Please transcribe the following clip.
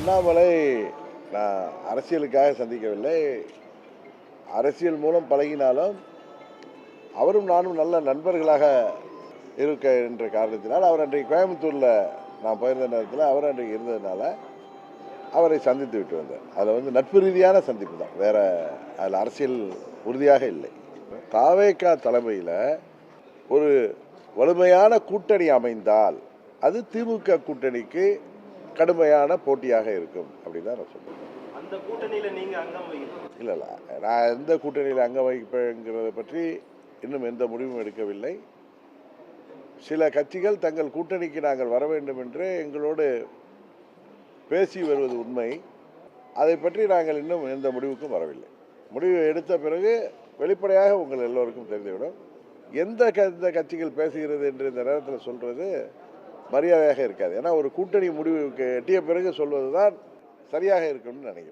அண்ணாமலை நான் அரசியலுக்காக சந்திக்கவில்லை. அரசியல் மூலம் பழகினாலும் அவரும் நானும் நல்ல நண்பர்களாக இருக்க என்ற காரணத்தினால் அவர் அன்றைக்கு கோயம்புத்தூரில் நான் போயிருந்த நேரத்தில் அவர் அன்றைக்கு இருந்ததுனால அவரை சந்தித்து விட்டு வந்தார். அதில் நட்பு ரீதியான சந்திப்பு தான், வேற அதில் அரசியல் உறுதியாக இல்லை. தாவேகா தலைமையில் ஒரு வலிமையான கூட்டணி அமைந்தால் அது திமுக கூட்டணிக்கு கடுமையான போட்டியாக இருக்கும் அப்படின்னு தான் நான் சொல்லுவேன். அந்த கூட்டணியில நீங்க அங்கம் வகிக்கணும்? இல்லை இல்லை, நான் எந்த கூட்டணியில் அங்கம் வகிப்பேங்கிறத பற்றி இன்னும் எந்த முடிவும் எடுக்கவில்லை. சில கட்சிகள் தங்கள் கூட்டணிக்கு நாங்கள் வர வேண்டும் என்று எங்களோடு பேசி வருவது உண்மை. அதை பற்றி நாங்கள் இன்னும் எந்த முடிவுக்கும் வரவில்லை. முடிவு எடுத்த பிறகு வெளிப்படையாக உங்கள் எல்லோருக்கும் தெரிந்துவிடும். எந்த கட்சிகள் பேசுகிறது என்று இந்த நேரத்தில் சொல்கிறது மரியாதையாக இருக்காது. ஏன்னா ஒரு கூட்டணி முடிவுக்கு எட்டிய பிறகு சொல்வது தான் சரியாக இருக்கும்னு நினைக்கிறேன்.